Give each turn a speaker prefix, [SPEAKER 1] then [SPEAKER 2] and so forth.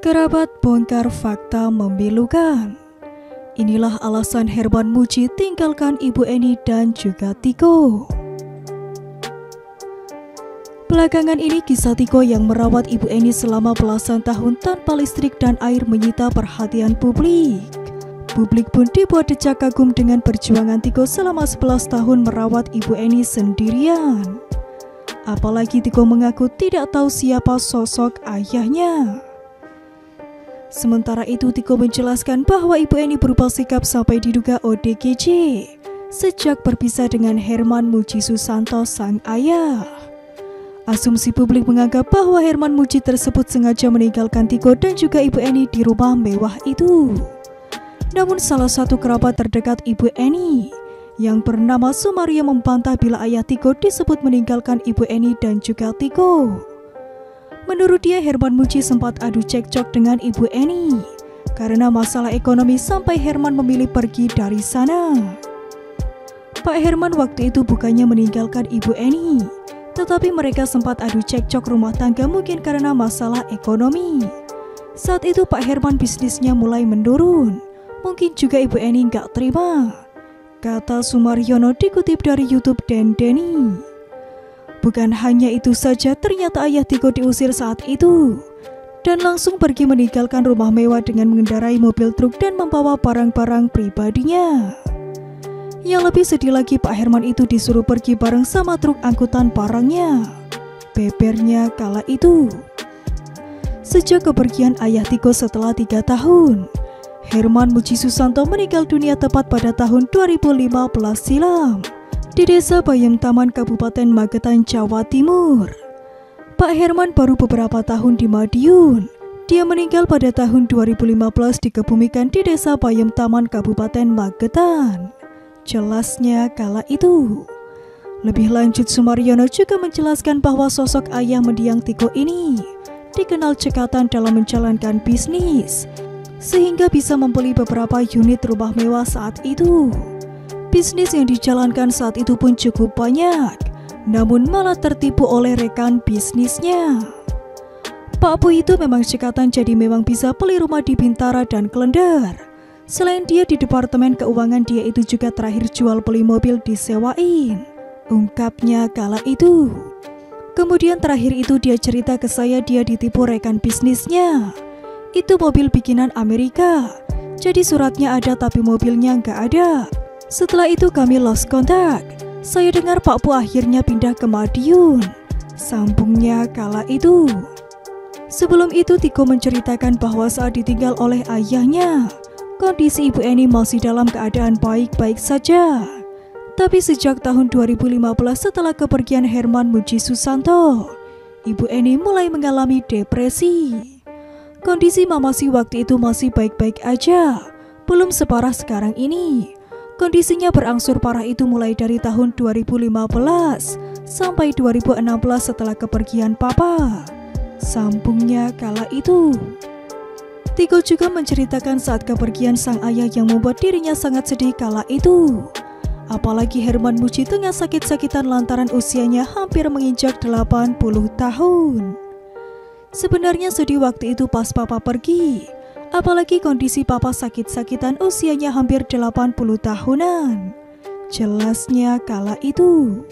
[SPEAKER 1] Kerabat bongkar fakta memilukan. Inilah alasan Herman Muji tinggalkan Ibu Eni dan juga Tiko. Belakangan ini kisah Tiko yang merawat Ibu Eni selama belasan tahun tanpa listrik dan air menyita perhatian publik. Publik pun dibuat decak kagum dengan perjuangan Tiko selama 11 tahun merawat Ibu Eni sendirian. Apalagi Tiko mengaku tidak tahu siapa sosok ayahnya. Sementara itu Tiko menjelaskan bahwa Ibu Eni berubah sikap sampai diduga ODGJ sejak berpisah dengan Herman Muji Susanto sang ayah. Asumsi publik menganggap bahwa Herman Muji tersebut sengaja meninggalkan Tiko dan juga Ibu Eni di rumah mewah itu. Namun salah satu kerabat terdekat Ibu Eni yang bernama Sumaria membantah bila ayah Tiko disebut meninggalkan Ibu Eni dan juga Tiko. Menurut dia, Herman Muji sempat adu cekcok dengan Ibu Eni karena masalah ekonomi sampai Herman memilih pergi dari sana. Pak Herman waktu itu bukannya meninggalkan Ibu Eni, tetapi mereka sempat adu cekcok rumah tangga mungkin karena masalah ekonomi. Saat itu Pak Herman bisnisnya mulai menurun, mungkin juga Ibu Eni nggak terima, kata Sumaryono dikutip dari YouTube Dendeni. Bukan hanya itu saja, ternyata ayah Tiko diusir saat itu dan langsung pergi meninggalkan rumah mewah dengan mengendarai mobil truk dan membawa barang-barang pribadinya. Yang lebih sedih lagi, Pak Herman itu disuruh pergi bareng sama truk angkutan barangnya, bebernya kala itu. Sejak kepergian ayah Tiko setelah 3 tahun, Herman Muji Susanto meninggal dunia tepat pada tahun 2015 silam di Desa Bayam Taman, Kabupaten Magetan, Jawa Timur. Pak Herman baru beberapa tahun di Madiun. Dia meninggal pada tahun 2015 dikebumikan di Desa Bayam Taman, Kabupaten Magetan. Jelasnya kala itu. Lebih lanjut, Sumaryono juga menjelaskan bahwa sosok ayah mendiang Tiko ini dikenal cekatan dalam menjalankan bisnis, sehingga bisa membeli beberapa unit rumah mewah saat itu. Bisnis yang dijalankan saat itu pun cukup banyak, namun malah tertipu oleh rekan bisnisnya. Pak Bu itu memang cekatan, jadi memang bisa beli rumah di Bintara dan Klender. Selain dia di Departemen Keuangan, dia itu juga terakhir jual beli mobil disewain, ungkapnya kala itu. Kemudian terakhir itu dia cerita ke saya dia ditipu rekan bisnisnya. Itu mobil bikinan Amerika, jadi suratnya ada tapi mobilnya nggak ada. Setelah itu kami lost contact. Saya dengar Pak Bu akhirnya pindah ke Madiun, sambungnya kala itu. Sebelum itu Tiko menceritakan bahwa saat ditinggal oleh ayahnya, kondisi Ibu Eni masih dalam keadaan baik-baik saja. Tapi sejak tahun 2015 setelah kepergian Herman Muji Susanto, Ibu Eni mulai mengalami depresi. Kondisi Mamasi waktu itu masih baik-baik aja, belum separah sekarang ini. Kondisinya berangsur parah itu mulai dari tahun 2015 sampai 2016 setelah kepergian Papa, sambungnya kala itu. Tiko juga menceritakan saat kepergian sang ayah yang membuat dirinya sangat sedih kala itu. Apalagi Herman Muji tengah sakit-sakitan lantaran usianya hampir menginjak 80 tahun. Sebenarnya sedih waktu itu pas Papa pergi, apalagi kondisi Papa sakit-sakitan usianya hampir 80 tahunan. Jelasnya kala itu.